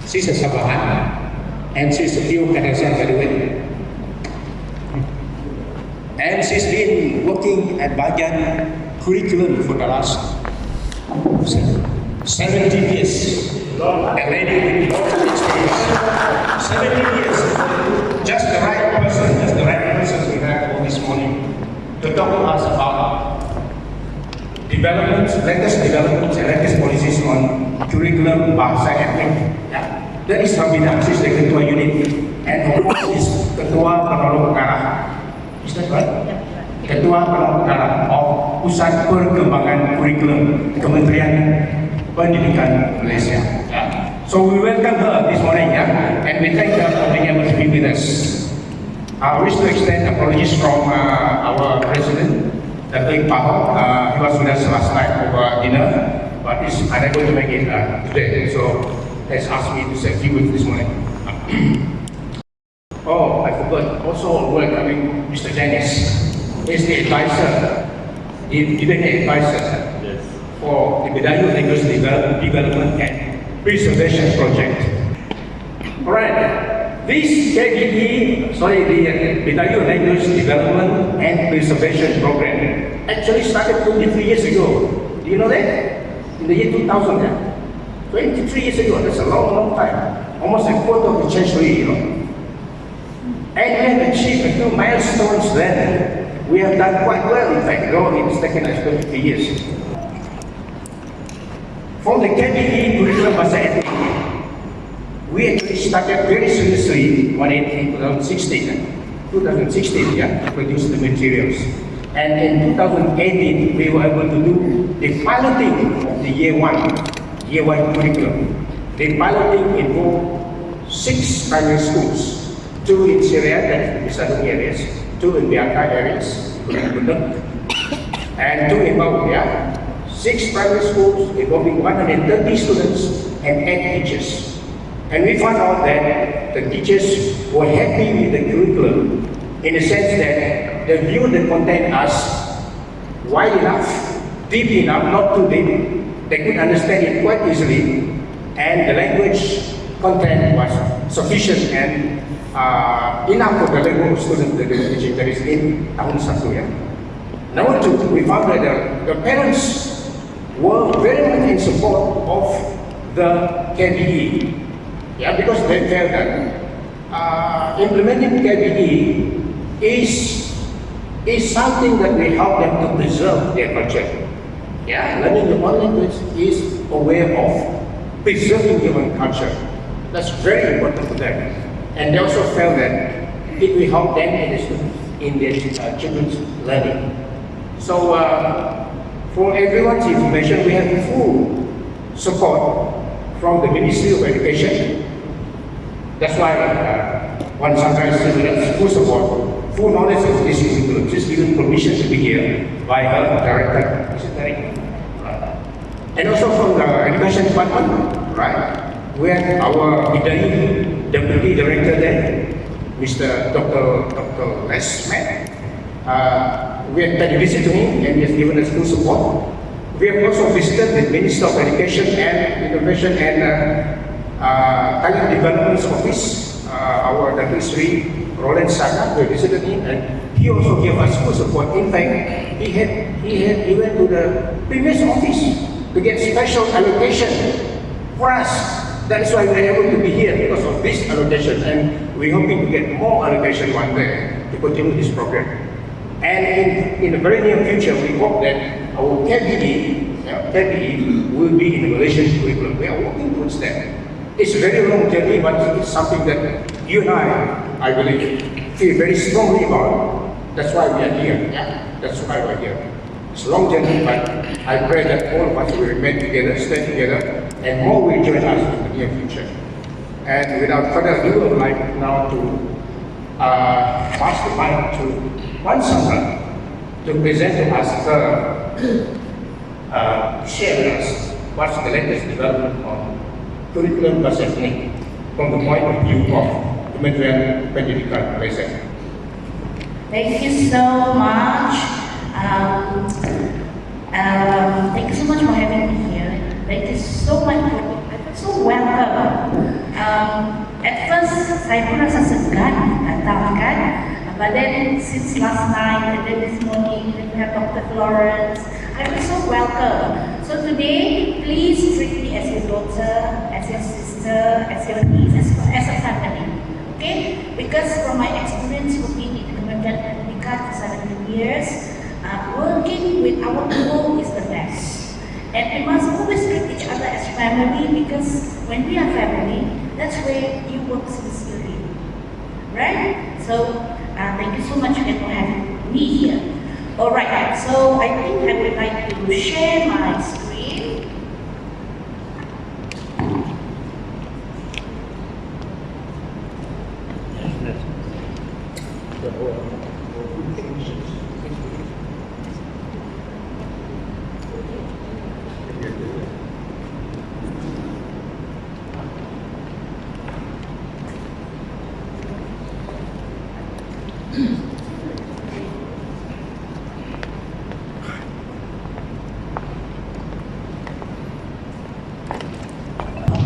She's a Sabahan, and she's a pure Kadazan, by the way. And she's been working at Bagian Kurikulum for the last 17 years. A lady with lots of experience. 17 years. Just the right person we have for this morning to talk to us about developments, latest developments and latest policies on curriculum, Bahasa, Etnik. Yeah. That is Habida, she's the Ketua Unit. And of course is Ketua Penolong Perkara. Is that right? Ketua Penolong Perkara of Pusat Perkembangan Kurikulum Kementerian Pendidikan Malaysia. Yeah. So we welcome her this morning, yeah? And we thank her for being able to be with us. I wish to extend apologies from our President, Dayak. He was with us last night over dinner, but he's unable to make it today. So has asked me to say a few words this morning. Oh, I forgot. Also welcoming Mr. Dennis. He's the advisor, the DBNA advisor for the Bidayuh Language Development and Preservation Project. Alright, this KDE, the Bidayuh Language Development and Preservation Program actually started 23 years ago. Do you know that? In the year 2000, yeah? 23 years ago, that's a long, long time. Almost a quarter of a century, you know. And we have achieved a few milestones then. We have done quite well, in fact, though it's taken us 23 years. From the KDE Kurikulum Bahasa Etnik, we actually started very seriously in 2016, yeah, to produce the materials. And in 2018, we were able to do the piloting of the year one curriculum. The piloting involved 6 primary schools, 2 in Syria, that's the southern areas, 2 in Dayak areas, and 2 in Bidayuh, yeah. 6 primary schools involving 130 students and 8 teachers. And we found out that the teachers were happy with the curriculum in the sense that they viewed the content as wide enough, deep enough, not too deep. They could understand it quite easily, and the language content was sufficient and enough for the level of students that they were teaching. That is in tahun 1, ya. Number 2, we found that the parents were very much in support of the KBE, yeah, because they felt that implementing KBE is something that will help them to preserve their culture. Yeah, learning the one language is a way of preserving human culture. That's very important to them. And they also felt that it will help them in their children's learning. So, for everyone's information, we have full support from the Ministry of Education. That's why one Sandra is with us, full support, full knowledge of this curriculum, just given permission to be here by our director, Mr. Dayak. And also from the Education Department, right? We have our Bidayuh Deputy Director there, Mr. Dr. Lesmet. We have paid a visit to him and he has given us full support. We have also visited the Minister of Education and Innovation and Talent Development Office, our Dr. Sri Roland Saga. We visited him and he also gave us full support. In fact, he went to the previous office to get special allocation for us. That's why we're able to be here, because of this allocation, and we're hoping to get more allocation one day to continue this program. And in the very near future, we hope that our KBE will be in the Malaysian curriculum. We are working towards that. It's a very long journey, but it's something that you and I believe, feel very strongly about. That's why we are here. Yeah? That's why we're here. It's a long journey, but I pray that all of us will remain together, stay together, and more will join us in the near future. And without further ado, I would like now to pass the mic to one Sandra to present to us share with us what's the latest development on curriculum Bahasa Etnik from the point of view of Kementerian Pendidikan Malaysia. Thank you so much. Thank you so much for having me here. Thank you so much for so welcome. But then since last night and then this morning, we have Dr. Florence. I feel so welcome. So today, please treat me as your daughter, as your sister, as your niece, as a family. Okay? Because from my experience working in the Kementerian Pendidikan for 17 years, working with our people is the best. And we must always treat each other as family, because when we are family, that's where you work sincerely. Right? So, thank you so much again for having me here. Alright, so I think I would like to share my screen.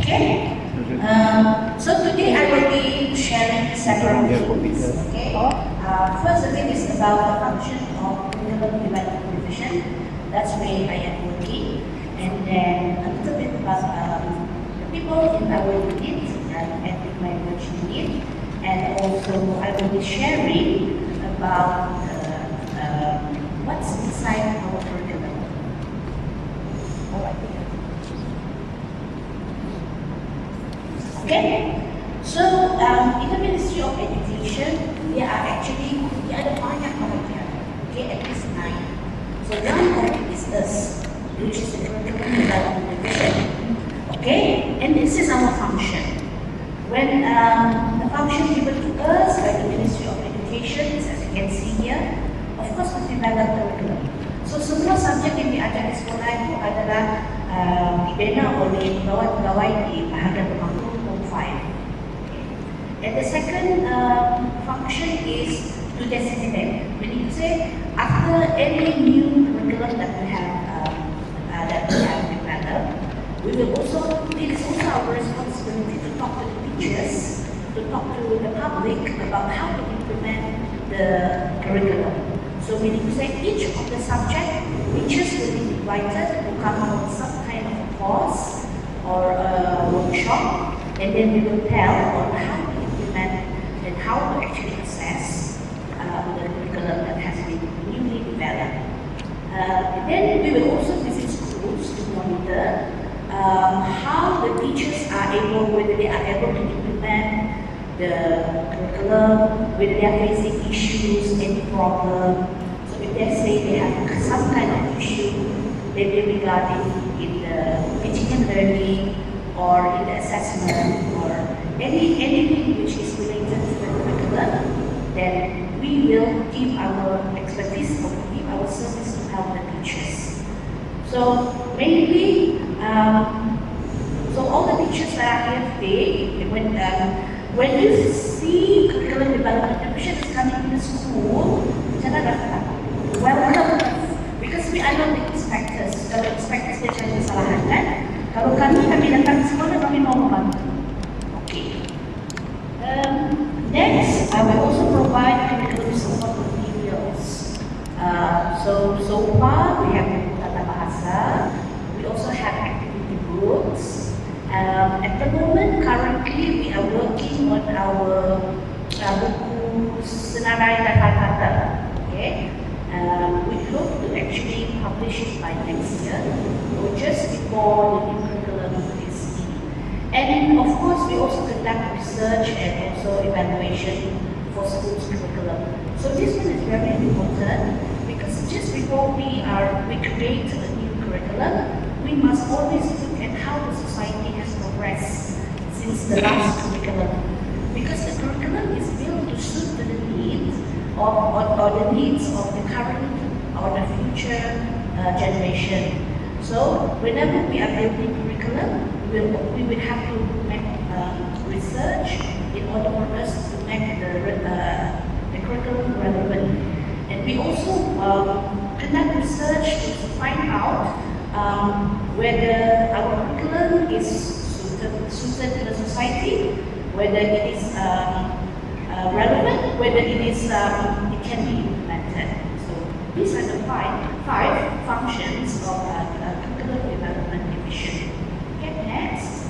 Okay. So today I will be sharing several things. Okay. First thing is about the function of Curriculum Development Division. That's where I am working. And then a little bit about the people in our unit and ethnic language unit. And also I will be sharing about what's inside our curriculum. Okay, so in the Ministry of Education, there are banyak mereka, okay, at least 9. So one of it is us, which is the Curriculum Development Division. Okay, and this is our function. When the function given to us by the Ministry of Education is, as you can see here, of course we develop curriculum. So semua subjek yang diajar di sekolah itu adalah dibina oleh pegawai-pegawai di bahagian pemangku. And the second function is to designate. When you say after any new curriculum that we have developed, we will also, it is also our responsibility to talk to the teachers, to talk to the public about how to implement the curriculum. So when you say each of the subject, teachers will be invited to come up with some kind of course or a workshop, and then we will tell on how to implement and how to actually assess the curriculum that has been newly developed. Then we will also visit schools to monitor how the teachers are able, whether they are able to implement the curriculum, whether they are facing issues, any problem. So if they say they have some kind of issue, maybe regarding in the teaching and learning, or in the assessment, or anything which is related to the curriculum, then we will give our expertise or give our service to help the teachers. So mainly, so all the teachers that are here today, when you see Curriculum Development Division is coming to the school, welcome us, because we are not the inspectors. Kalau inspectors dia cari kesalahan kan? Kalau kami datang ke sekolah, kami mau membantu. Okay. Next, I will also provide curriculum support materials. So far we have tata bahasa. We also have activity books. At the moment, currently we are working on our buku senarai dan kata. Okay. We hope to actually publish it by next year, or just before the new curriculum is in. And of course, we also conduct research and also evaluation for schools' curriculum. So this one is very important, because just before we create a new curriculum, we must always look at how the society has progressed since the last curriculum. Because the curriculum is built to suit the needs or the needs of the current or the future generation. So whenever we are building curriculum, we will have to make research in order for us to make the curriculum relevant. And we also conduct research to find out whether our curriculum is suited to the society, whether it is relevant, whether it can be implemented. So these are the five functions of curriculum development division. Okay, next.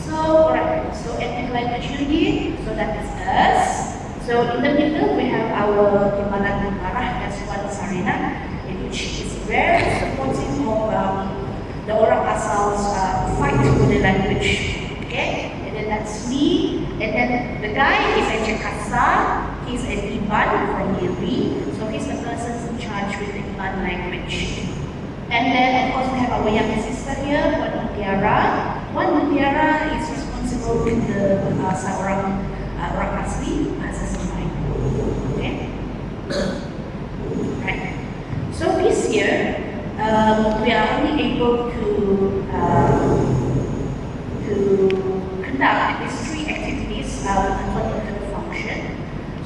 So, alright, so ethnic language unit, so that is us. So in the middle we have our Timbalan Arah as well as Sarina, which is very supportive of the orang asal's fight for the language. Okay, and then that's me, and then the guy is a Jakasa, he's an Iban from Iri, so he's the person in charge with the Iban language. And then of course we have our young sister here, Wan Mutiara. Wan Mutiara is responsible with the bahasa orang asli, bahasa Semai. Okay, right. So this year we are only able to conduct these three activities according to the function.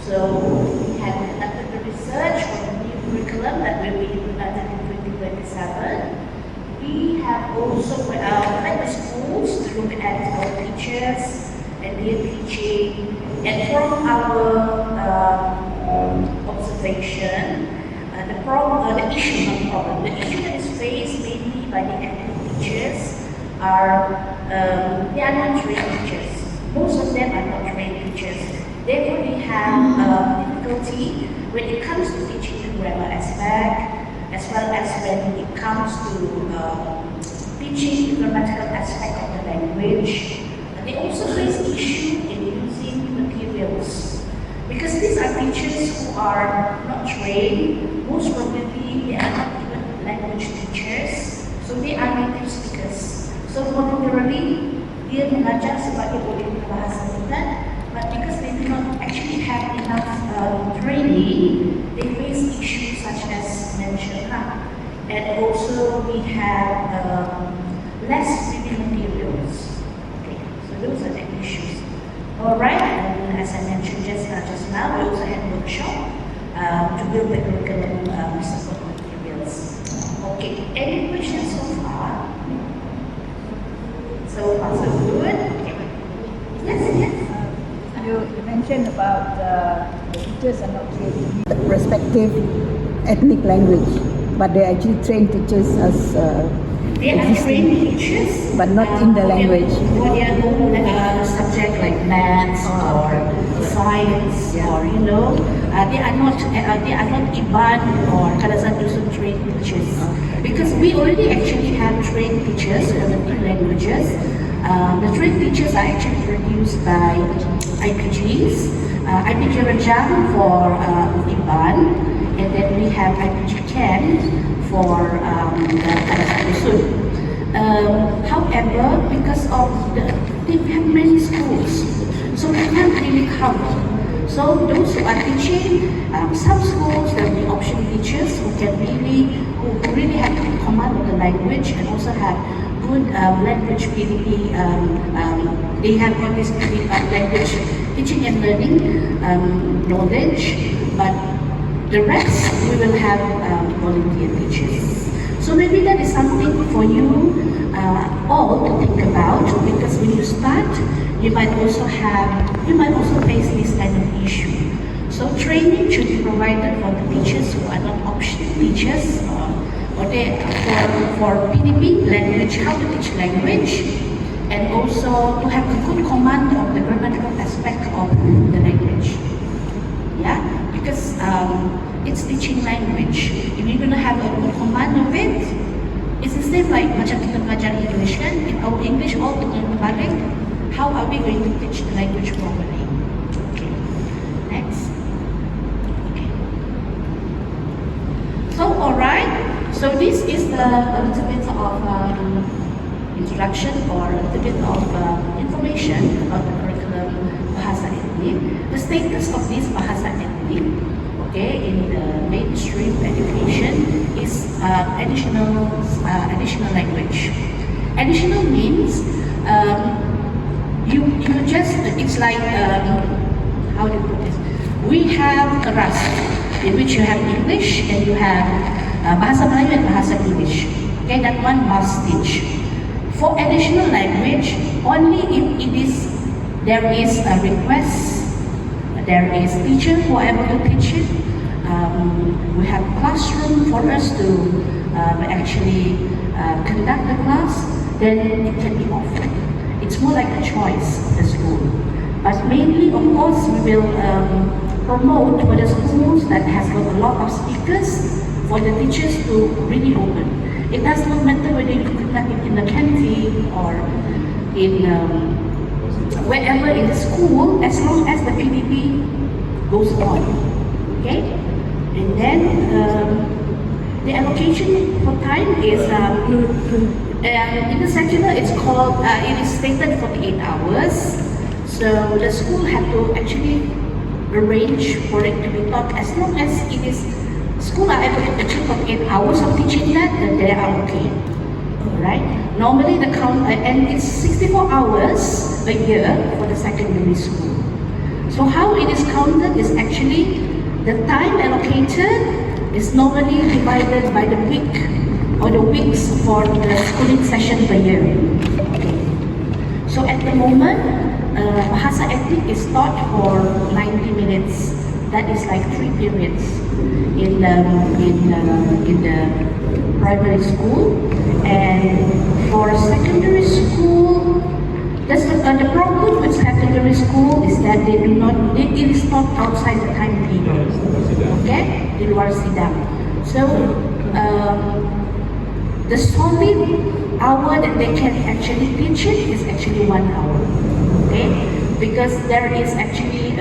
So we have conducted the research on the new curriculum that will be implemented in 2027. We have also went to schools to look at our teachers and their teaching, and from our observation, the issue that is faced mainly by the ethnic teachers are they are not trained teachers. Most of them are not trained teachers. They only have difficulty when it comes to teaching the grammar aspect, as well as when it comes to teaching the grammatical aspect of the language. They also face issue in using materials, because these are teachers who are not trained. Most probably they are not even language teachers, so they are native speakers. So voluntarily, dia mengajar sebagai boleh bahasa kita, but because they do not actually have enough training, they face issues such as mentioned, and also we have less reading materials. Okay, so those are the issues. Alright, and as I mentioned just now, we also had a workshop to build the curriculum support materials. Okay, any questions so far? So far so good. Okay. Yes. You mentioned about the teachers are not trained in the respective ethnic language, but they actually train teachers as they are trained teachers, but not in the language. For their own subject like maths or science, or they are not Iban or Kadazan Yusuf trained teachers, because we already actually have trained teachers for the three languages. The trained teachers are actually produced by IPGs, IPG Rajang for Iban, and then we have IPG Kent for the Kadazan Yusuf. However, because of they have many schools, so we can't really count. So those who are teaching, some schools there will be option teachers who really have good command of the language and also have good language PDP. They have all this language teaching and learning knowledge, but the rest we will have volunteer teachers. So maybe that is something for you all to think about, because when you start, you might also face this kind of issue. So training should be provided for the teachers who are not optional teachers, or they for PDP language, how to teach language, and also to have a good command of the grammatical aspect of the language. Yeah, because it's teaching language. If you're gonna have a good command of it, it's the same like macam kita belajar English kan. If our English all terbalik, how are we going to teach the language properly? Okay, next. Okay. So alright, so this is a little bit of introduction or a little bit of information about the curriculum Bahasa Etnik. The status of this Bahasa Etnik, okay, in the mainstream education is additional language. Additional means you just, it's like how do you put this? We have a RAS in which you have English and you have Bahasa Melayu and Bahasa English. Okay, that one must teach. For additional language, only if there is a request There is teacher who are able to teach it. We have classroom for us to actually conduct the class. Then it can be offered. It's more like a choice of the school. But mainly, of course, we will promote for the schools that has got a lot of speakers for the teachers to really open. It does not matter whether you conduct it in the canteen or in wherever in the school, as long as the PDP goes on. Okay? And then the allocation for time is in the circular it's called, it is stated 48 hours. So the school have to actually arrange for it to be taught. As long as it is, school are able to achieve 48 hours of teaching that, then they are okay. Alright? Normally the count, and it's 64 hours a year for the secondary school. So how it is counted is actually the time allocated is normally divided by the week or the weeks for the schooling session per year. Okay. So at the moment, Bahasa Etnik is taught for 90 minutes. That is like 3 periods in the primary school. And for secondary school, the problem with secondary school is that they do not, it is taught outside the timetable. Okay? Di luar sidang. So, the solid hour that they can actually teach it is actually 1 hour. Okay? Because there is actually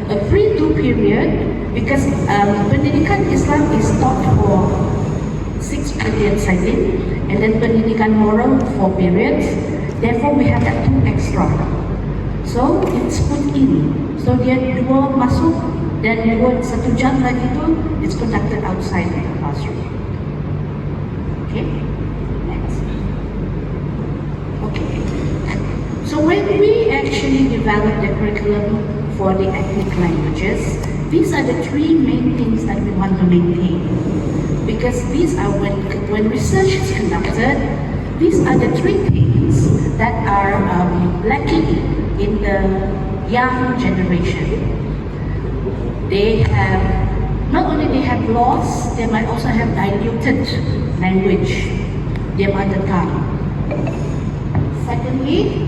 a free 2 period, because pendidikan Islam is taught for 6 periods, I think, and then pendidikan moral 4 periods. Therefore, we have that 2 extra. So it's put in. So dia 2 masuk dan 1 jam lagi itu it's conducted outside the classroom. Okay. Next. Okay. So when we actually develop the curriculum for the ethnic languages, these are the 3 main things that we want to maintain. Because these are when research is conducted, these are the 3 things that are lacking in the young generation. They have, not only they have lost, they might also have diluted language, their mother tongue. Secondly,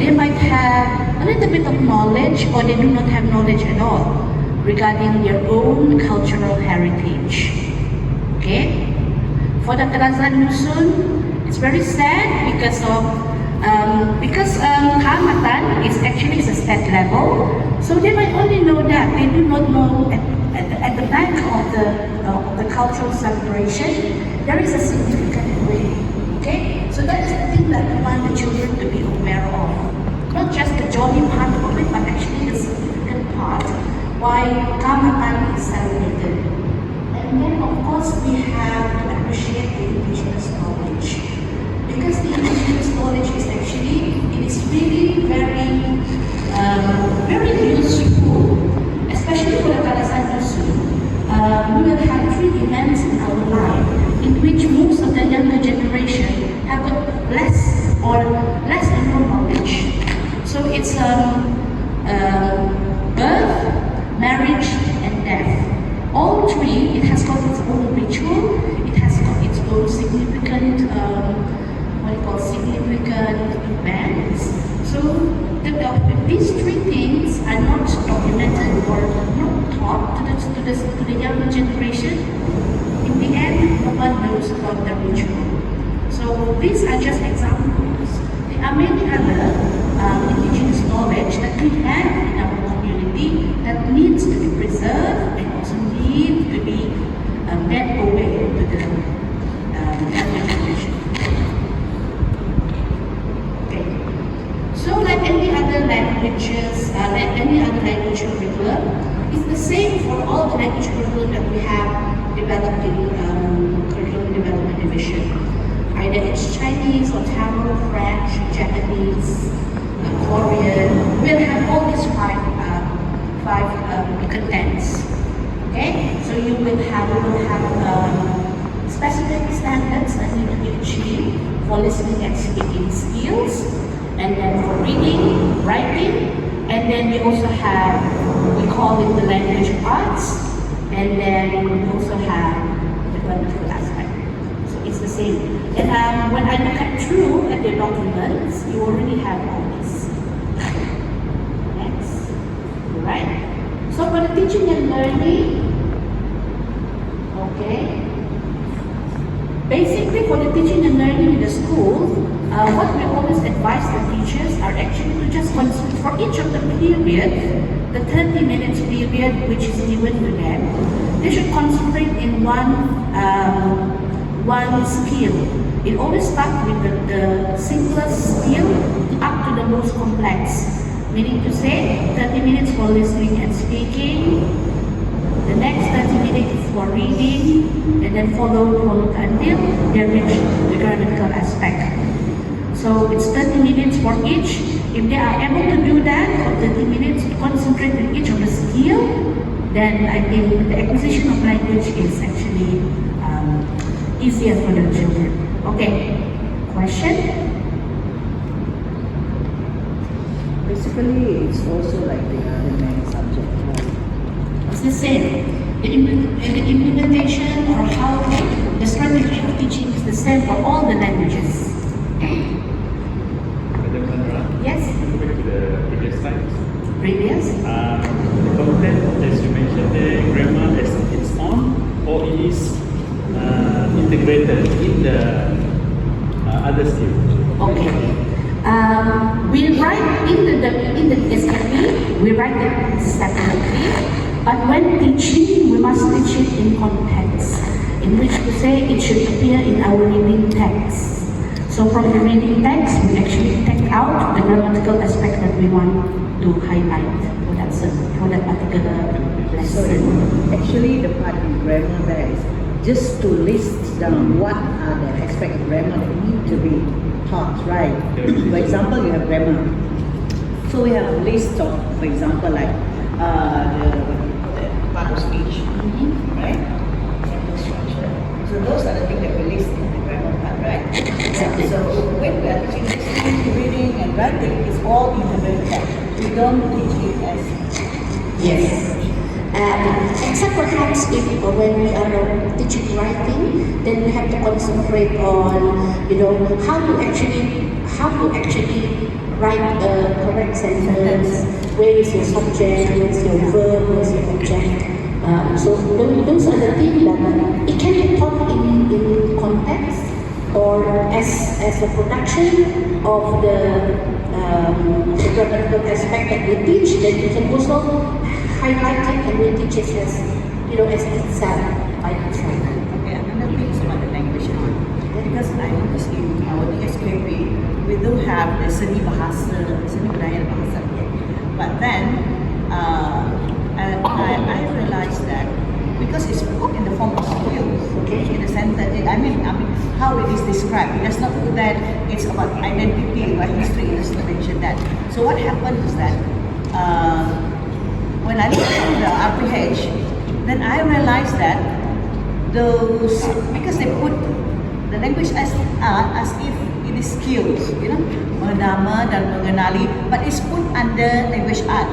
they might have a little bit of knowledge or they do not have knowledge at all regarding their own cultural heritage. Okay? For the Kerazan Dusun, it's very sad because Kehormatan is actually a state level, so they might only know that. They do not know at the back of the cultural celebration, there is a significant way. Okay? So that is the thing that we want the children to be aware of. Not just the jolly part of it, but actually the significant part why Kehormatan is celebrated. And then, of course, we have to appreciate the indigenous knowledge. Because the indigenous knowledge is actually, it is really very, very useful, especially for the Kerazan Dusun. We will have 3 events in our life in which most of the younger generation have less and more knowledge. So it's birth, marriage, and death. All 3, it has got its own ritual, it has got its own significant, significant events. So if these 3 things are not documented or not taught to the younger generation, in the end, no one knows about the ritual. So these are just examples. There are many other indigenous knowledge that we have in our community that needs to be preserved and also need to be made aware to the younger generation. Okay. So like any other languages, like any other language curriculum, it's the same for all the language curriculum that we have developed in Curriculum Development Division. Either it's Chinese or Tamil, French, Japanese, Korean. We'll have all these 5 contents. Okay, so we will have specific standards that need to be achieved for listening and speaking skills, and then for reading, writing, and then we also have, we call it the language arts, and then we also have the grammatical aspect. So it's the same. And when I look through at the documents, you already have all this. Next. Right? So for the teaching and learning, okay. Basically, for the teaching and learning in the school, what we always advise the teachers are actually to just concentrate for each of the period, the 30 minutes period which is given to them, they should concentrate in one skill. It always starts with the simplest skill up to the most complex. Meaning to say, 30 minutes for listening and speaking, the next 30 minutes for reading, and then follow until they reach the grammatical aspect. So it's 30 minutes for each. If they are able to do that for 30 minutes, to concentrate on each of the skill, then I think the acquisition of language is actually easier for the children. Okay, question? Basically, it's also like the other many subjects, right? It's the same. The implementation or how the strategy of teaching is the same for all the languages. Madam Sandra, Yes? back to the previous slides. Previous? The content, as you mentioned, the grammar as its own, or it is integrated in the other skills. Okay. We write in the SKP, we write it separately, but when teaching, we must teach it in context, in which to say it should appear in our reading text. So from the reading text, we actually take out the grammatical aspect that we want to highlight for that particular So lesson. actually the part in grammar there is just to list down what are the aspects of grammar that need to be taught, right? For example, you have grammar. So we have a list of, for example, like the part of speech, right? Sentence structure. So those are the things that we list in the grammar part, right? So when we are teaching listening, reading, and writing, it's all integrated. We don't teach it as Yes. Except perhaps if when we are teaching writing, then we have to concentrate on, how to actually write a correct sentence. Where is your subject? Where is your verb? Where is your object? So those are the things that it can be taught in context or as a production of the grammatical aspect that we teach. Then you can also highlight it and we teach it as itself by itself. Okay, another thing is about the language art. Because I noticed in our DSKP, we do have the seni bahasa, seni budaya bahasa. But then, I realized that because it's put in the form of skills, Okay. in the sense that I mean, how it is described. It does not put that it's about identity or history. It does not mention that. So what happened is that when I looked at the RPH, then I realized that those, because they put the language as if it is skills, mengenama dan mengenali, but it's put under language art,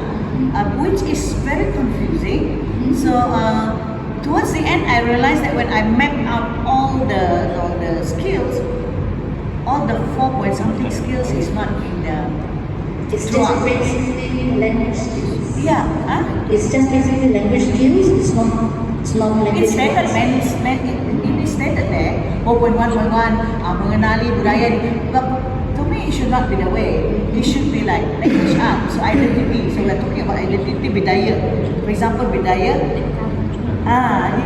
which is very confusing. So towards the end, I realized that when I mapped out all the skills, all the 4 point something skills is not in the It's just basically language skills. Yeah, It's just basically language skills. It's not language. It's stated, it is stated there, 4.1.1, mengenali budaya. But to me, it should not be the way. It should be like language art, so identity. So we're talking about identity, Bidayuh. For example, Bidayuh.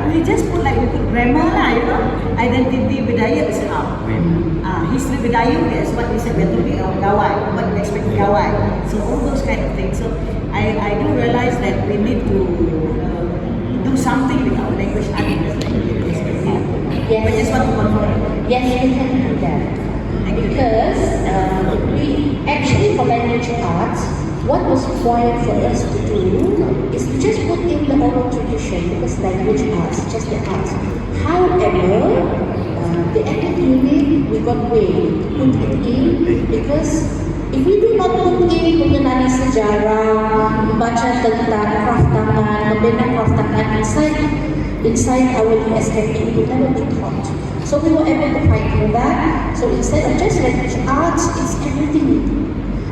We just put we put grammar lah, Identity, Bidayuh is art. History, Bidayuh, that's what we said. We're talking about gawai, what we expect gawai. So all those kind of things. So I do realize that we need to do something with our language art. Yes. We just want to confirm. Yes, we can do that. Because we actually for language arts, what was required for us to do is to just put in the oral tradition because language arts, just the arts. However, the ethnic unit, we got way to put it in, because if we do not put in mengenali sejarah, membaca tentang craft tangan, membina craft tangan inside our DSME, it will never be taught. So we were able to fight for that. So instead of just language arts, it's everything.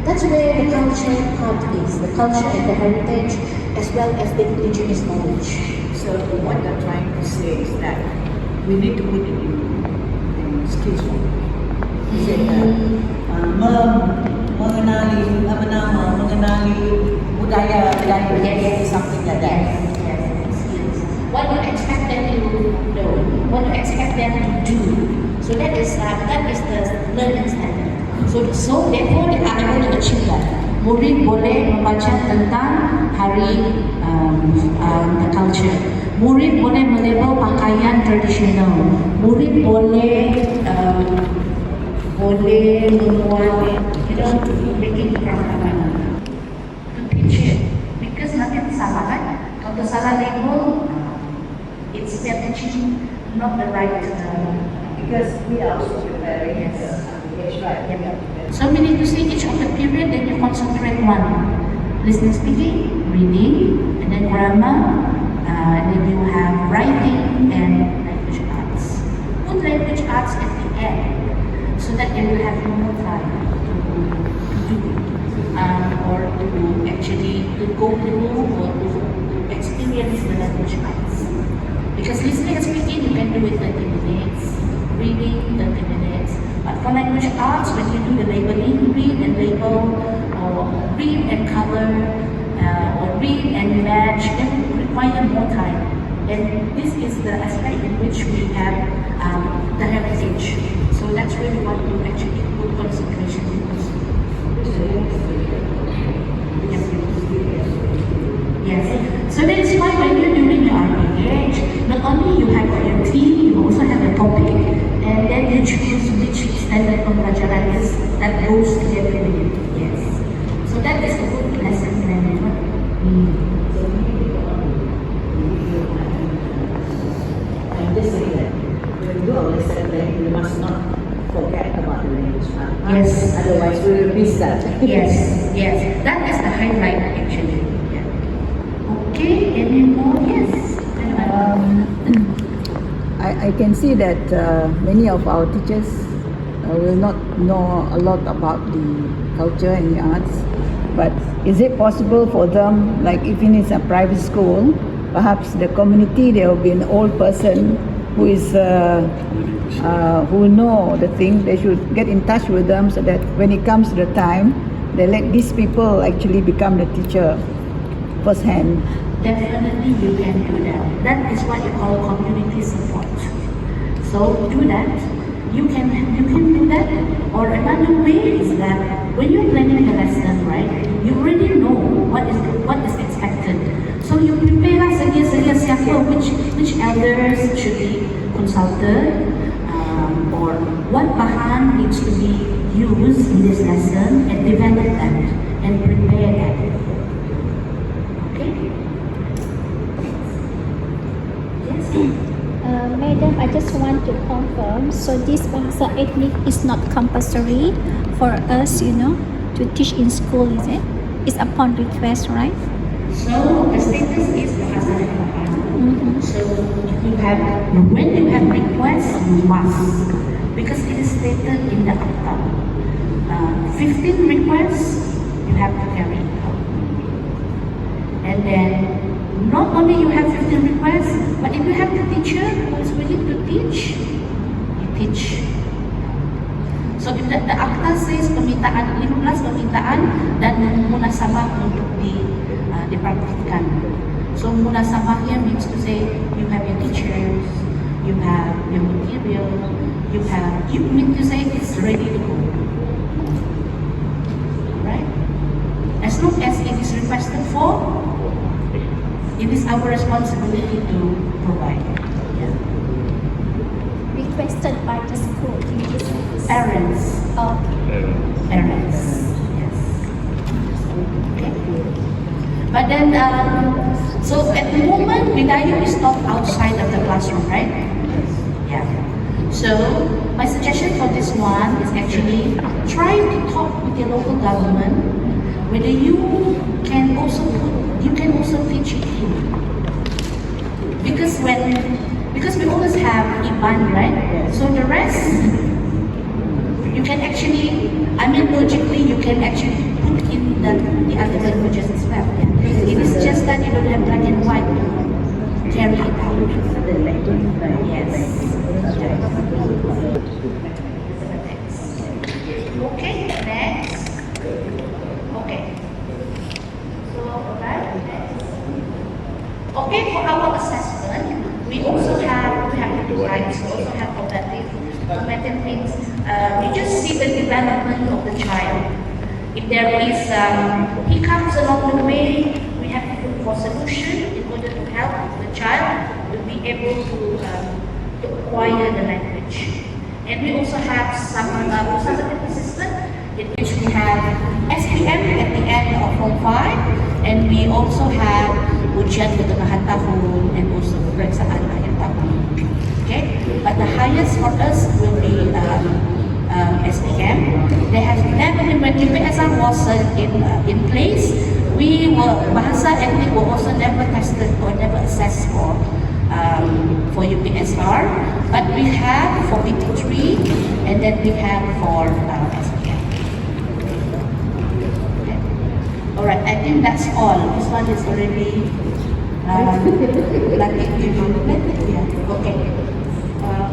That's where the culture part is, the culture and the heritage, as well as the indigenous knowledge. So what you're trying to say is that we need to put it in skills form. Is it mengenali budaya Bidayuh, Yes. something like that. Yes. What you expect them to know, what you expect them to do. So that is the learning standard. So therefore they are able to achieve that. Murid boleh membaca tentang hari the culture. Murid boleh melabel pakaian tradisional. Murid boleh membuat, making craft tangan. To teach it, because nanti salah kan? Kalau salah label, it's their teaching not the right. Because we are also preparing So we need to see each of the period, then you concentrate one. Listening, speaking, reading, and then grammar, and then you have writing and language arts. Put language arts at the end, so that they will have more time to do, or to actually to go through or to experience the language arts. Because listening and speaking, you can do it 30 minutes, reading 30 minutes. But for language arts, when you do the labeling, read and label, or read and color, or read and match, then it require more time. And this is the aspect in which we have the heritage. So that's where we want to actually put concentration in. Yes. So that is why when you're doing your RPH, not only you have your team, you also have a topic, and then you choose which standard pembelajaran is that goes together with it. Yes. So that is a good lesson management. And this is that when you do our lesson, then we must not forget about the language part. Yes. Otherwise, we will miss that. Yes. That is the highlight actually. Yeah. Okay. Any more? Yes. I can see that many of our teachers will not know a lot about the culture and the arts. But is it possible for them, like if it is a private school, perhaps the community, there will be an old person who is who will know the thing. They should get in touch with them so that when it comes to the time, they let these people actually become the teacher firsthand. Definitely you can do that. That is what you call community support. So do that. You can do that. Or another way is that when you're planning the lesson, right, you already know what is expected. So you prepare sedia siapa, which elders should be consulted, or what bahan needs to be used in this lesson, and develop that and prepare that. Okay? Madam, I just want to confirm, so this Bahasa Etnik is not compulsory for us, to teach in school, is it? It's upon request, right? So the status is Bahasa Etnik. So when you have requests, you must, because it is stated in the akta. 15 requests, you have to carry it out. And then not only you have 15 requests, but if you have the teacher who is willing to teach, you teach. So if the akta says permintaan 15 permintaan dan munasabah untuk dipraktikkan. So munasabahnya means to say you have your teachers, you have your material, you mean to say it's ready to go. Right? As long as it is requested for, it is our responsibility to provide. Yeah. Requested by the school teachers. Parents. Okay. Parents. Yes. Okay. But then, so at the moment, Bidayuh is taught outside of the classroom, right? Yeah. So my suggestion for this one is actually try to talk with your local government whether you can also teach it here. Because we always have IBAN, right? So the rest you can actually, logically you can actually put in the other languages as well. Yeah. It is just that you don't have black and white to carry it out. Yes. Okay, next. Okay. So, right, next. Okay, for our assessment, we have two types. We also have formative. Formative means you just see the development of the child. If there is hiccups along the way, we have to look for solution in order to help the child to be able to acquire the language. And we also have some consultative assistant in which we have SPM at the end of Form 5, and we also have ujian ketengahan tahun and also pemeriksaan akhir tahun. Okay, but the highest for us will be SPM. They have never been, when UPSR was in place, Bahasa Etnik were also never tested or never assessed for UPSR, but we have for BT3 and then we have for SPM. Okay. Alright, I think that's all. This one is already okay.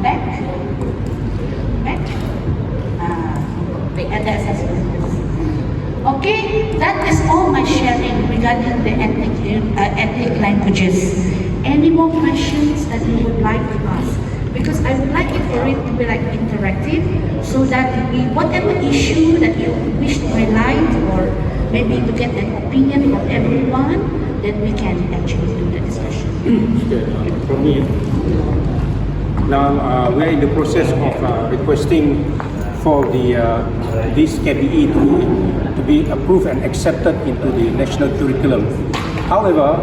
Back. The assessment. Okay, that is all my sharing regarding the ethnic languages. Any more questions that you would like to ask? Because I would like it for it to be like interactive, so that whatever issue that you wish to highlight or maybe to get an opinion from everyone, then we can actually do the discussion. For me, now we're in the process of requesting for this KBE to be approved and accepted into the national curriculum. However,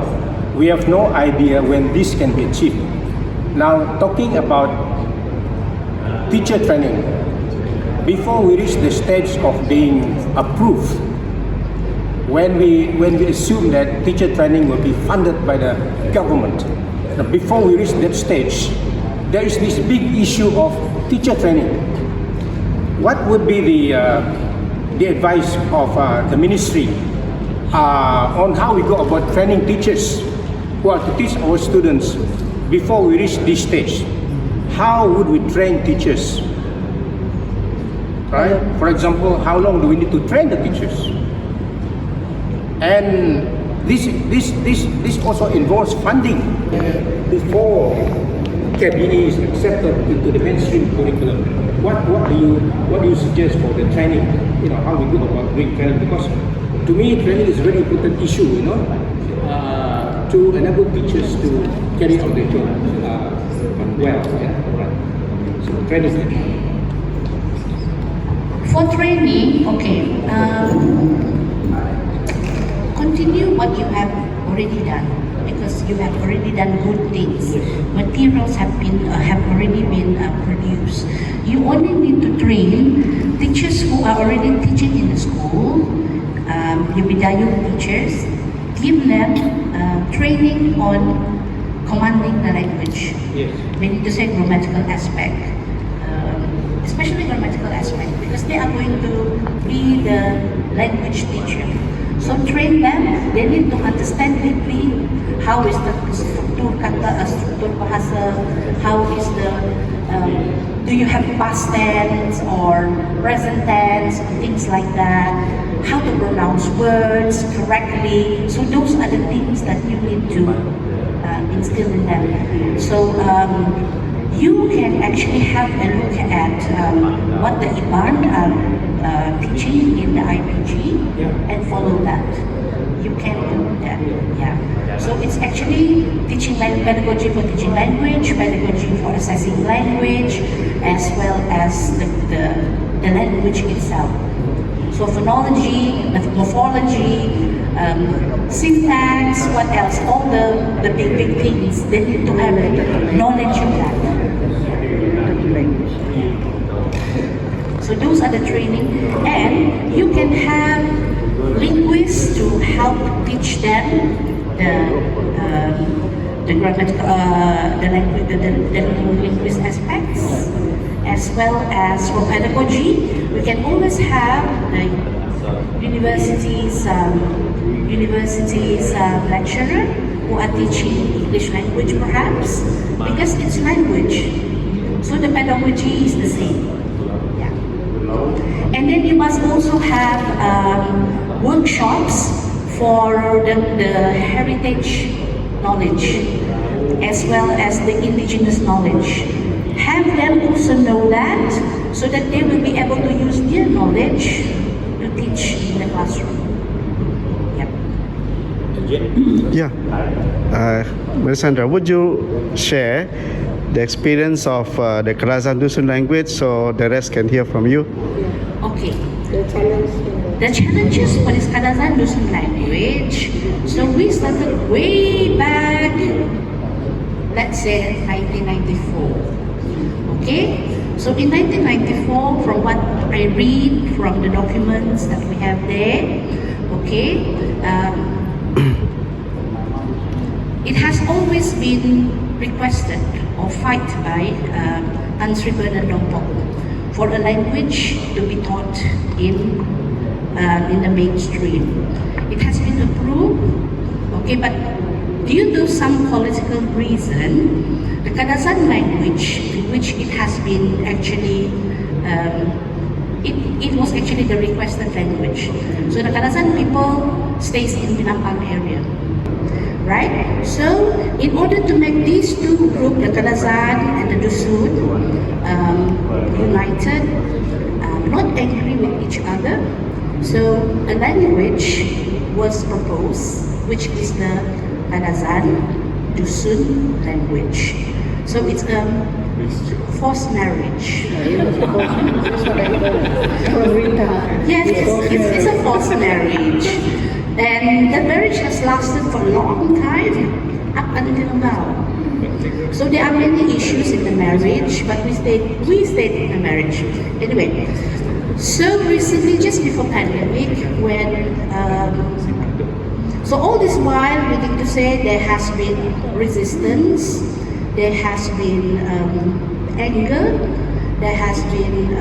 we have no idea when this can be achieved. Now, talking about teacher training, before we reach the stage of being approved, when we assume that teacher training will be funded by the government, before we reach that stage, there is this big issue of teacher training. What would be the advice of the ministry on how we go about training teachers who are to teach our students before we reach this stage? How would we train teachers? Right? For example, how long do we need to train the teachers? And this also involves funding. Before KBE is accepted into the mainstream curriculum, what do you suggest for the training? You know, how we go about doing training? Because to me, training is a very important issue. You know, to enable teachers to carry out their job well. Yeah, right. So training. For training, okay, continue what you have already done, because you have already done good things. Materials have already been produced. You only need to train teachers who are already teaching in the school, your Bidayuh teachers. Give them training on commanding the language. Yes. We need to say grammatical aspect, especially grammatical aspect, because they are going to be the language teacher. So train them. They need to understand deeply how is the struktur kata, struktur bahasa, how is the do you have past tense or present tense, things like that, how to pronounce words correctly. So those are the things that you need to instill in them. So you can actually have a look at what the IBAN teaching in the IPG and follow that. You can do that, yeah. So it's actually teaching pedagogy for teaching language, pedagogy for assessing language, as well as the language itself. So phonology, morphology, syntax, what else? All the big things. They need to have knowledge of that. language. So those are the training, and you can have linguists to help teach them the grammatical, the linguist aspects, as well as for pedagogy. We can always have the universities lecturer who are teaching English language, perhaps, because it's language. So the pedagogy is the same. Yeah. And then you must also have workshops for the heritage knowledge, as well as the indigenous knowledge. Have them also know that, so that they will be able to use their knowledge to teach in the classroom. Yeah. Ms. Sandra, would you share the experience of the Kadazan Dusun language so the rest can hear from you? Okay. The challenges for this Kadazan Dusun language, so we started way back, let's say 1994. Okay? So in 1994, from what I read from the documents that we have there, okay, it has always been requested or fight by Tan Sri Bernard Dompok for a language to be taught in the mainstream. It has been approved, okay, but due to some political reason, the Kadazan language, which it has been actually, it was actually the requested language. So the Kadazan people stays in Pinampang area. Right? So, in order to make these two groups, the Kadazan and the Dusun, united, not angry with each other, so a language was proposed, which is the Kadazan Dusun language. So it's a forced marriage. Yes, it's a forced marriage. And the marriage has lasted for a long time, up until now. So there are many issues in the marriage, but we stayed in the marriage. Anyway, so recently, just before pandemic, when so all this while, we need to say there has been resistance, there has been anger, there has been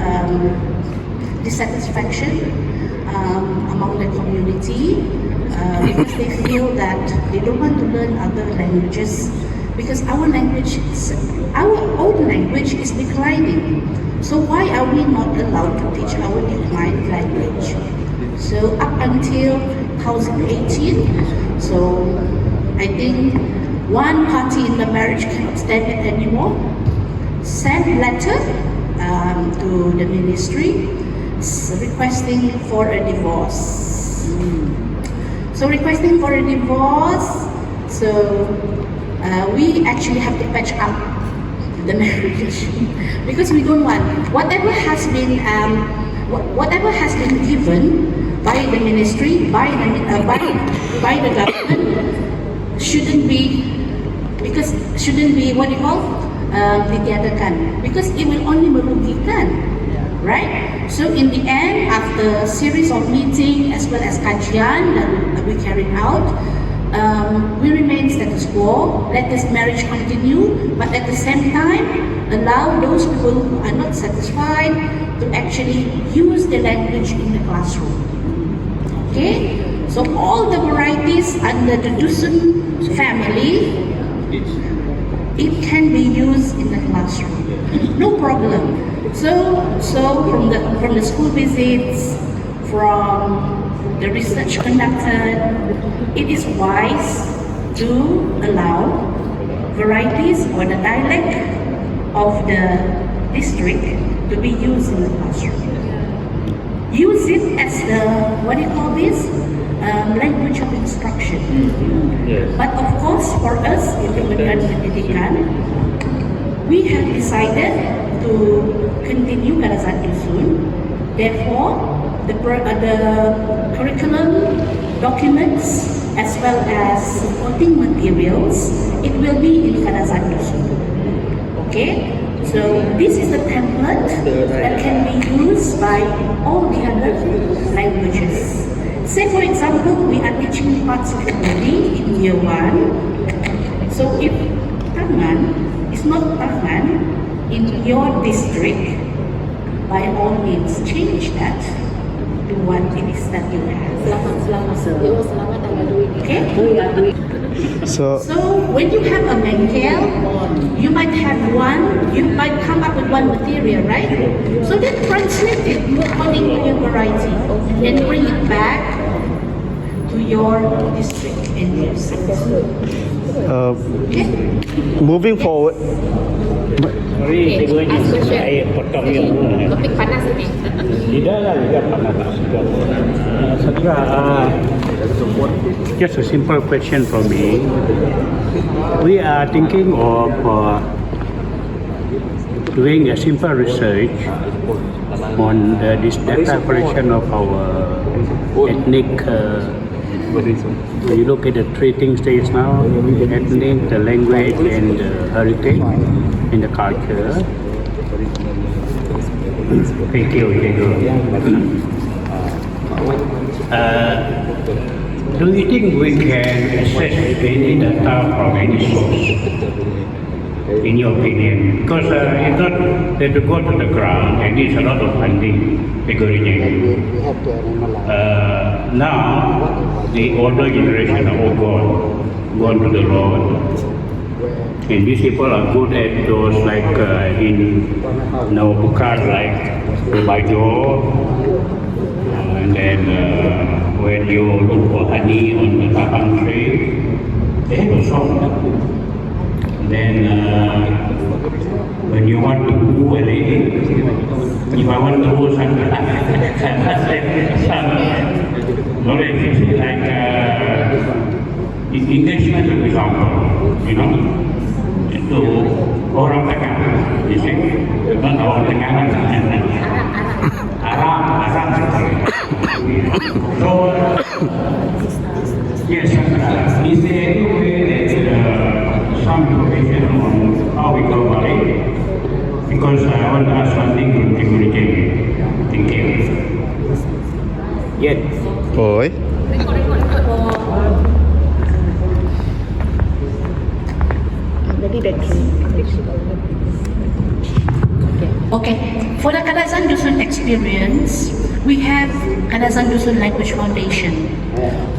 dissatisfaction among the community because they feel that they don't want to learn other languages because our own language is declining. So why are we not allowed to teach our declined language? So up until 2018, so I think one party in the marriage cannot stand it anymore, sent letter to the ministry requesting for a divorce. So requesting for a divorce, so we actually have to patch up the marriage because we don't want whatever has been given by the ministry, by the government shouldn't be what you call ditiadakan, because it will only merugikan. Right? So in the end, after a series of meetings as well as kajian that we carried out, we remain status quo, let this marriage continue, but at the same time, allow those people who are not satisfied to actually use the language in the classroom. Okay? So all the varieties under the Dusun family, it can be used in the classroom. No problem. So from the school visits, from the research conducted, it is wise to allow varieties or the dialect of the district to be used in the classroom. Use it as the, what do you call this? Language of instruction. Yes. But of course, for us in Kementerian Pendidikan, we have decided to continue Kadazan Dusun. Therefore, the curriculum documents as well as supporting materials, it will be in Kadazan Dusun. Okay? So this is a template that can be used by all the other languages. Say for example, we are teaching parts of Malay in year 1. So if tangan is not tangan in your district, by all means change that to what it is that you have. Okay? So, When you have a bengkel, you might come up with one material, right? So then translate it according to your variety and bring it back to your district and use it. Okay? moving forward, Sorry, saya potong yang Topik panas ini. tidak lah, tidak panas juga. Sandra, just a simple question from me. We are thinking of doing a simple research on this data collection of our ethnic. When you look at the three things there is now, the ethnic, the language, and the heritage, and the culture. Thank you. Do you think we can access any data from any source? In your opinion, because it's not that to go to the ground and needs a lot of funding figuring. Now the older generation are all gone to the Lord, and these people are good at those like in Nawabukar, like Bidayuh, and then when you look for honey on the tapang tree, they have a song. Then when you want to woo a lady, if I want to woo some knowledge, like in English, for example, you know, itu orang Tengah, you see, bukan orang Tengah, Arab. So yes, is there any way that some information on how we go about it? Because I want to ask something to communicate. Thank you. Yes. Oi. Okay, for the Kadazan Dusun experience, we have Kadazan Dusun Language Foundation,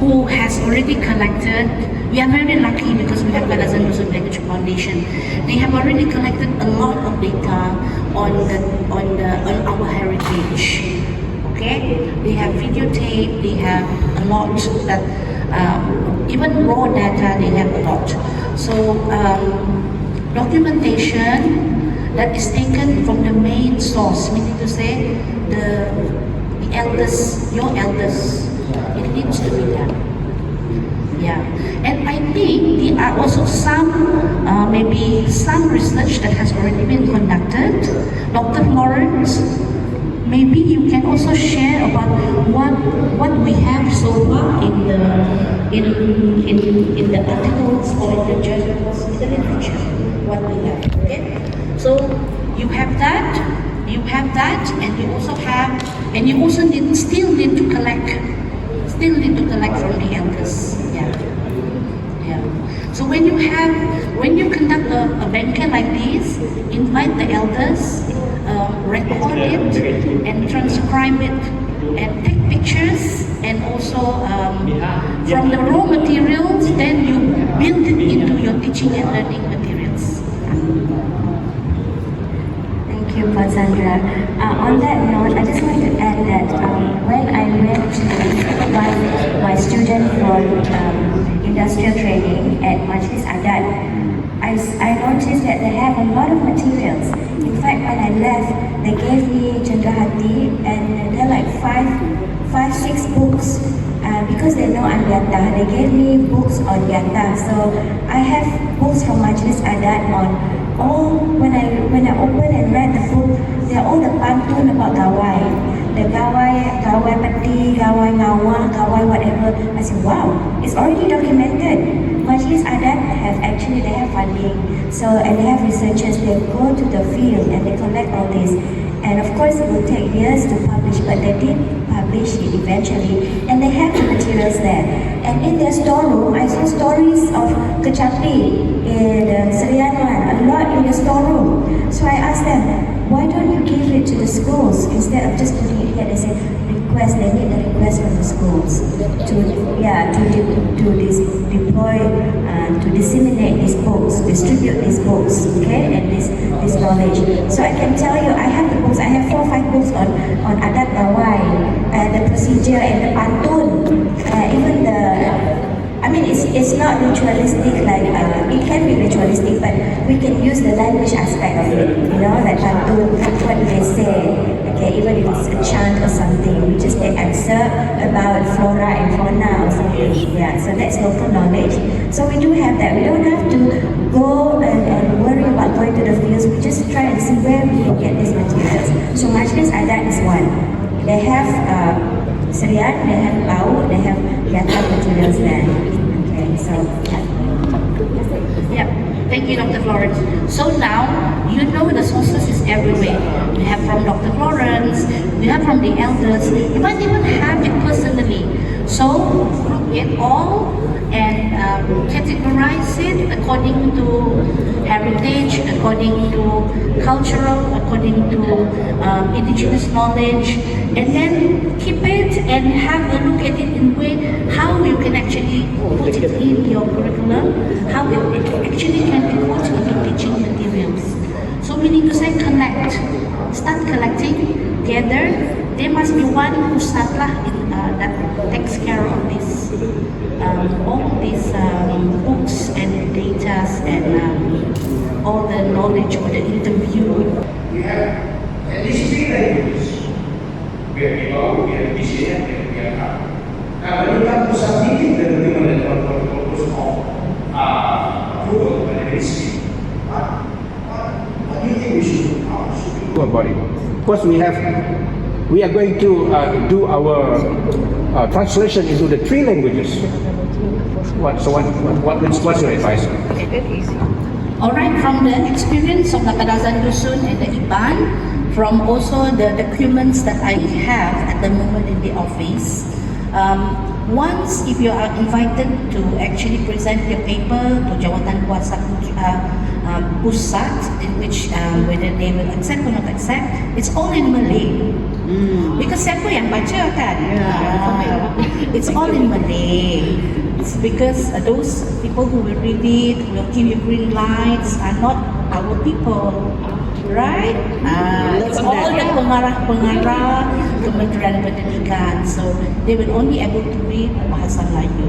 who has already collected. We are very lucky because we have Kadazan Dusun Language Foundation. They have already collected a lot of data on our heritage. Okay, they have videotape. They have a lot that even raw data. They have a lot. So documentation that is taken from the main source, meaning to say the elders, your elders, it needs to be done. Yeah, and I think there are also some, maybe some research that has already been conducted. Dr. Lawrence, maybe you can also share about what we have so far in the articles or in the journals, in the literature, what we have. Okay, so you have that, and you also have, and you also still need to collect from the elders. Yeah. So when you conduct a bengkel like this, invite the elders, record it and transcribe it, and take pictures, and also from the raw materials, then you build it into your teaching and learning materials. Thank you, Sandra. On that note, I just want to add that when I went to my student for industrial training at Majlis Adat, I noticed that they have a lot of materials. In fact, when I left, they gave me Chandrahati, and there are like five, 6 books. Because they know I'm Yata, they gave me books on Yata. So I have books from Majlis Adat on all. When I open and read the book, they're all the pantun about Dawai. the gawai peti, gawai ngawa, gawai whatever. I said, wow, it's already documented. Majlis Adat they have funding, so and they have researchers. They go to the field and they collect all this. And of course, it will take years to publish, but they did publish it eventually, and they have the materials there. And in their storeroom, I saw stories of kecapi in Serianan, a lot in the storeroom. So I asked them, why don't you give it to the schools instead of just putting it here? They said, they need a request from the schools deploy, to disseminate these books, distribute these books, okay, and this knowledge. So I can tell you, I have the books. I have 4 or 5 books on adat gawai, the procedure and the pantun, even the. I mean, it's not ritualistic like it can be ritualistic, but we can use the language aspect of it. You know, that pantun, what they say. Okay, even if it's a chant or something, we just take excerpt about flora and fauna or something. Yeah, so that's local knowledge. So we do have that. We don't have to go and worry about going to the fields. We just try and see where we can get these materials. So Majlis Adat is one. They have Serian, they have Bau, they have Yata materials there. Okay, so Yeah, thank you, Dr. Florence. So now, you know the sources is everywhere. We have from Dr. Florence, we have from the elders, you might even have it personally. So, group it all and categorize it according to heritage, according to cultural, according to indigenous knowledge, and then keep it and have a look at it in a way how you can actually put it in your curriculum, how it actually can be put into teaching materials. So meaning to say start collecting, gather. There must be one who that takes care of this, all these books and data and all the knowledge or the interview. We have at least 3 languages. We have Bidayuh, we have Bahasa, and we have Dayak. Now, when you come to submitting the document that was of approval by the ministry, what do you think we should do about it? Of course, we are going to do our translation into the 3 languages. What's your advice? All right, from the experience of the Kadazan Dusun and the Iban, from also the documents that I have at the moment in the office, once if you are invited to actually present your paper to Jawatan Kuasa Pusat, in which whether they will accept or not accept, it's all in Malay. Because siapa yang baca kan? It's all in Malay. It's because those people who will read it, will give you green lights, are not our people. Right? It's all the pengarah Kementerian Pendidikan. So they will only able to read Bahasa Melayu.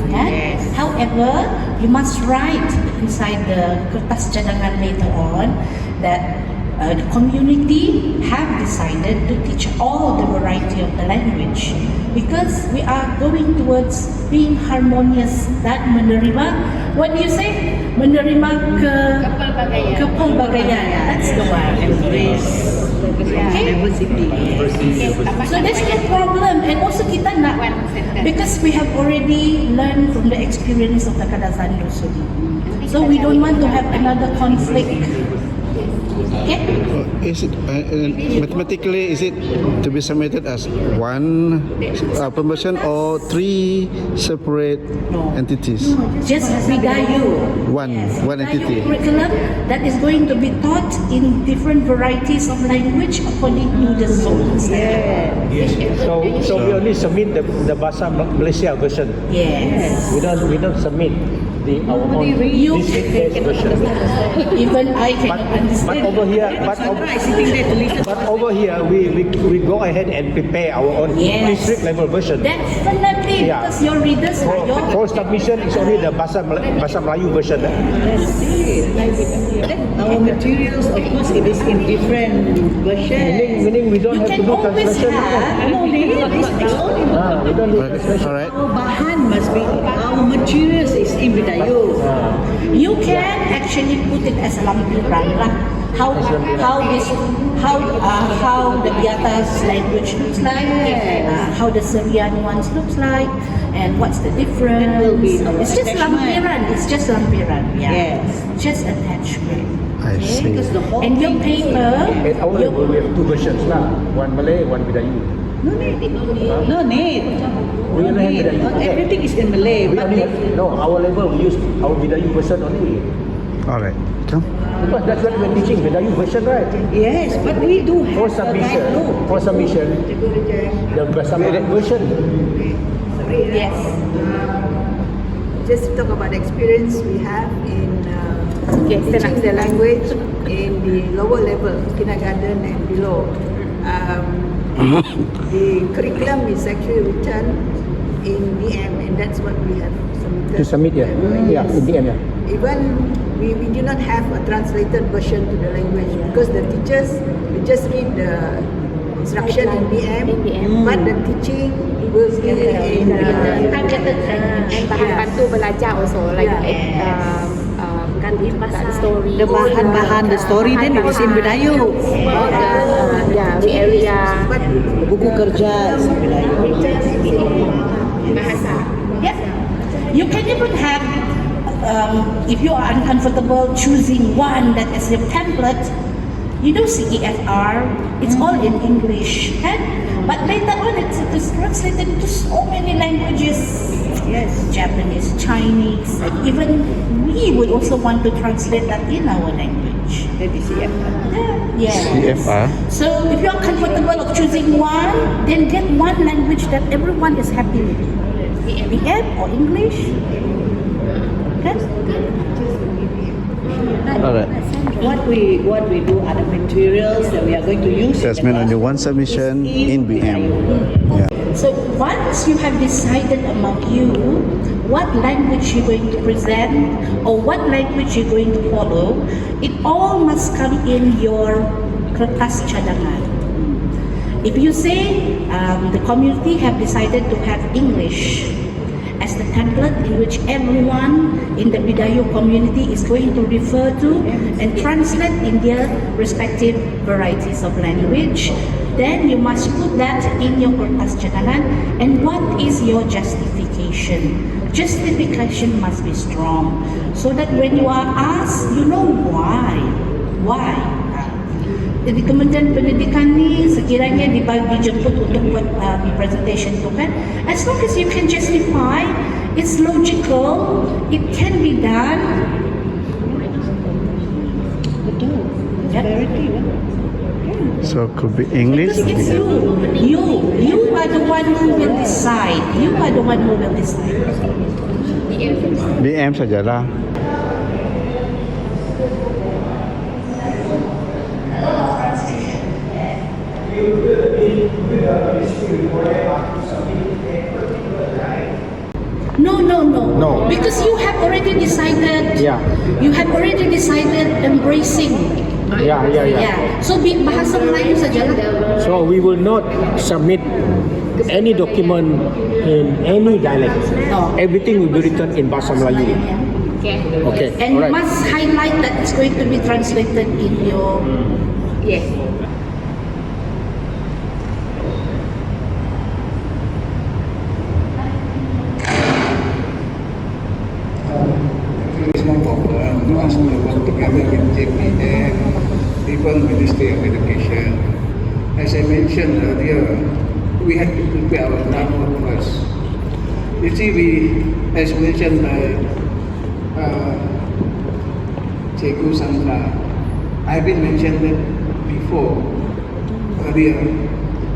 Okay? Yes. However, you must write inside the kertas cadangan later on that the community have decided to teach all the variety of the language because we are going towards being harmonious dan menerima, what do you say? Menerima kepelbagaian. That's the one. Embrace. Okay. So that's the problem, and also kita nak, because we have already learned from the experience of the Kadazan Dusun. So we don't want to have another conflict. Okay. Is it mathematically? Is it to be submitted as one promotion or 3 separate entities? Just Bidayuh. One entity. Curriculum that is going to be taught in different varieties of language according to the zones. Yes. So we only submit the Bahasa Malaysia version. Yes. We don't submit our own district-based version. Even I cannot understand. But over here, we go ahead and prepare our own district level version. Definitely, because your readers are your. For submission, it's only the Bahasa Melayu version. Our materials, of course, it is in different versions. Meaning we don't have to do translation. We don't do translation. All right. Our bahan must be, our materials is in Bidayuh. You can actually put it as lampiran lah. how the Biata's language looks like, how the Syrian ones looks like, and what's the difference. It will be It's just attachment. lampiran. It's just lampiran. Yeah. Yes. Just attachment. I see. Because the whole And your thing is- paper. At our level, we have two versions lah. One Malay, one Bidayuh. No need. No need. We only have need. Bidayuh. Everything is in Malay. We But only have, no, our level we use our Bidayuh version only. All right. Come. Because that's what we're teaching, Bidayuh version, right? yes, but we do For have the guide book. submission, the Bahasa Malay version. Yes. Just to talk about the experience we have in teaching the language in the lower level, kindergarten and below. The curriculum is actually written in BM, and that's what we have submitted. To submit, yeah. Yeah, in the end, yeah. Even we do not have a translated version to the language because the teachers we just read the instruction in BM, but the teaching will be in Targeted and bahan bantu belajar also like story. The bahan-bahan, the story then it is in Bidayuh. Buku kerja is in Bidayuh. Bahasa. Yes. You can even have, if you are uncomfortable choosing one that is your template, you know CEFR, it's all in English, kan? But later on it's translated into so many languages. Yes, Japanese, Chinese, and even we would also want to translate that in our language. That is CFR. Yes. CFR. So if you are comfortable of choosing one, then get one language that everyone is happy with. BM or English. Okay? All right. What we do are the materials that we are going to use. That's in the meant only class one submission is in BM. Yeah. So once you have decided among you what language you're going to present or what language you're going to follow, it all must come in your kertas cadangan. If you say the community have decided to have English as the template in which everyone in the Bidayuh community is going to refer to and translate in their respective varieties of language, then you must put that in your kertas cadangan. And what is your justification? Justification must be strong so that when you are asked, you know why. Why? Di Kementerian Pendidikan ni sekiranya dijemput untuk buat presentation tu kan, as long as you can justify, it's logical, it can be done. Betul. Yep. Clarity, kan? So could be English. Because it's you are the one who will decide. You are the one who will decide. BM sajalah. No. Because you have already decided. Yeah. You have already decided embracing. Yeah. So bahasa Melayu sajalah. So we will not submit any document in any dialect. No. Everything will be written in Bahasa Melayu. Okay. And you Alright. must highlight that it's going to be translated in your. Yes. It's more problem once we work together with DBNA, even Ministry of Education. As I mentioned earlier, we have to prepare our grammar first. You see, as mentioned by Cikgu Sandra, I've been mentioned that before, earlier,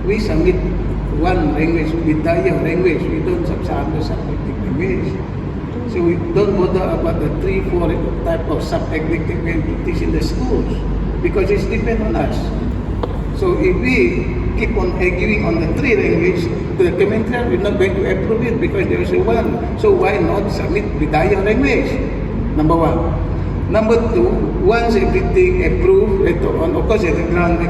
we submit one language, Bidayuh language, we don't subjective language. So we don't bother about the 3-4 type of subjective language to teach in the schools because it's depend on us. So if we keep on arguing on the 3 language, the Kementerian will not going to approve it because there is one. So why not submit Bidayuh language? Number 1. Number 2, once everything approved later on, of course at the ground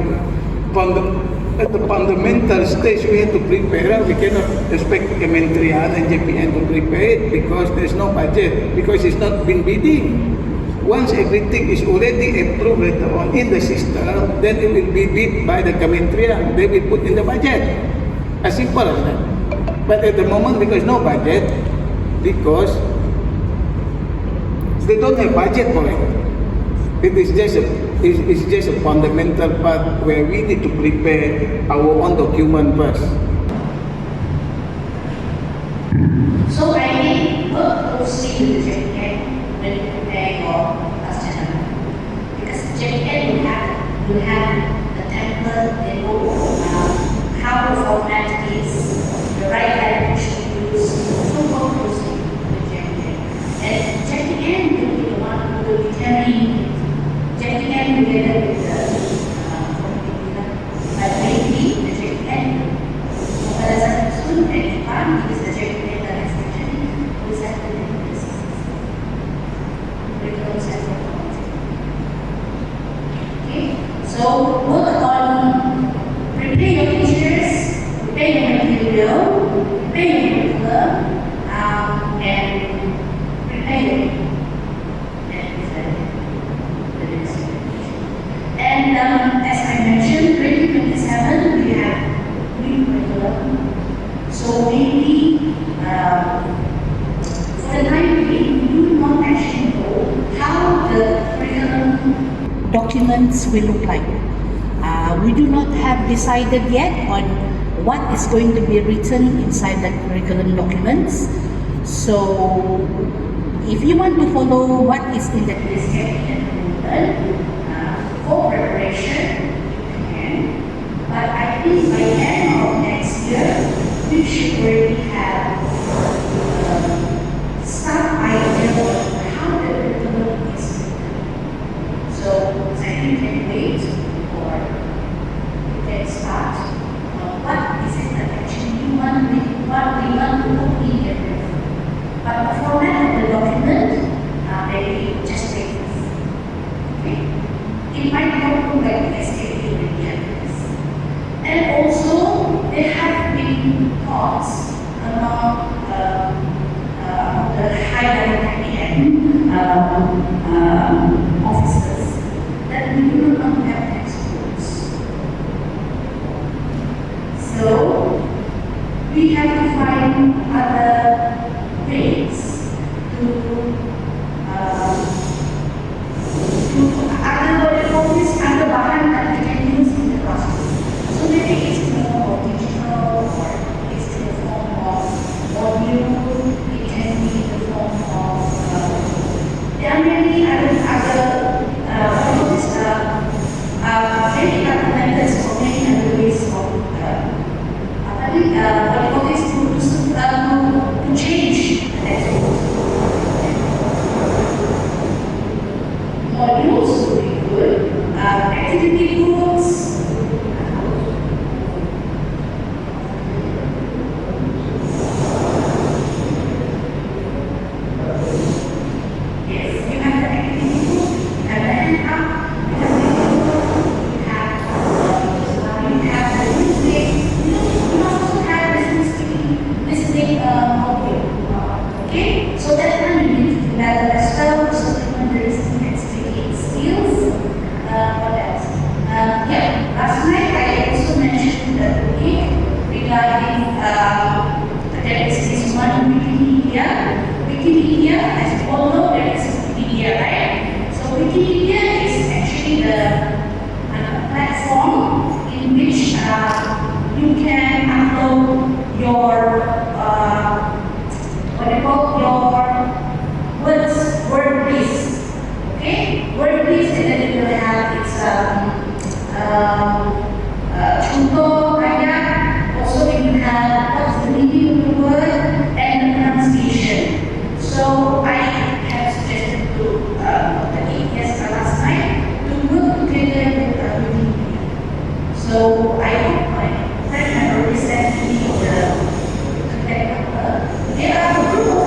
at the fundamental stage we have to prepare. We cannot expect Kementerian and JPN to prepare it because there's no budget, because it's not been bidding. once everything is already approved later on in the system, then it will be bid by the Kementerian. They will put in the budget. As simple as that. But at the moment, because no budget, because they don't have budget for it. It's just a fundamental part where we need to prepare our own document first. So I think work closely with the JPN when you prepare your customer. Because JPN will have the template, they know how the format is, the right language to use. So work closely with JPN. And JPN will be the one who will be telling JPN together with the but maybe the JPN as a student and department is the JPN. So work on prepare your teachers, prepare your material, prepare your curriculum, and prepare your and as I mentioned, 2027 we have new curriculum. So maybe for the time being, we do not actually know how the curriculum documents will look like. We do not have decided yet on what is going to be written inside the curriculum documents. So, if you want to follow what is in the for preparation, you can. But I think by the end of next year, we should already have some idea of how the curriculum is. So I think we can wait for we can start on what is it that actually we want to put in here. But the format of the document, maybe just take this. Okay? It might not look like the SKP in the and also there have been thoughts among the higher officers that we do not have textbooks. So we have to find other ways to other bahan that we can use in the classroom. So maybe it's more digital or it's in the form of audio, it can be in the form of there are many other methods or many other ways of to change the textbooks. Modules would be good, activity books. Yes, you have the activity book, you have the handbook, you have the music, you also have listening audio. Okay, so that one you need to develop as well. So there is skills. What else? Last night I also mentioned the topic regarding there is this one Wikipedia. Wikipedia, as you all know, there is Wikipedia, right? So Wikipedia is actually the platform in which you can upload your word list. Okay, word list, and then it will have its contoh, Dayak. Also, it will have what's the meaning of the word and the pronunciation. So I have suggested to the EPS last night to work together with Wikipedia. So I hope my friend member recently the contact number. They are a group of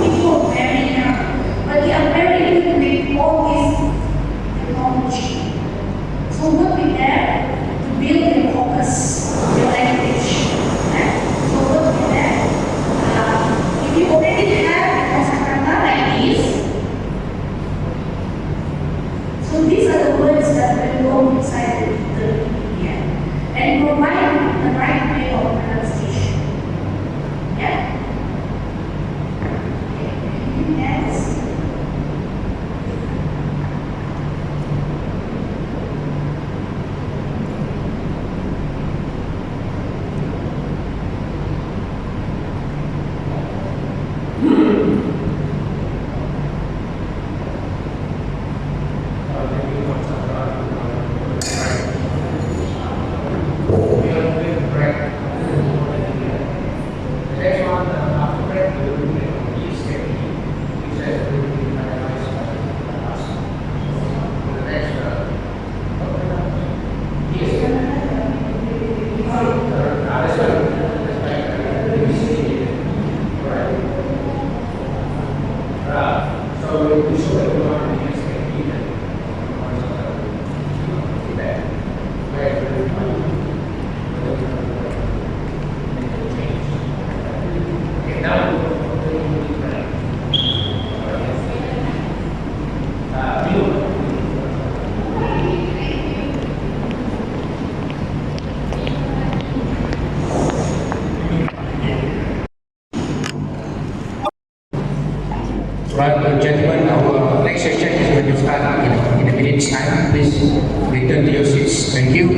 people very young, but they are very little with all this technology. So work with them to build their focus, their language. So work with them. If you already have a kosakata like this, will go inside the PDF and provide the right way of pronunciation. Yeah? Okay, next. Right, gentlemen, our next session is going to start in a minute's time. Please return to your seats. Thank you.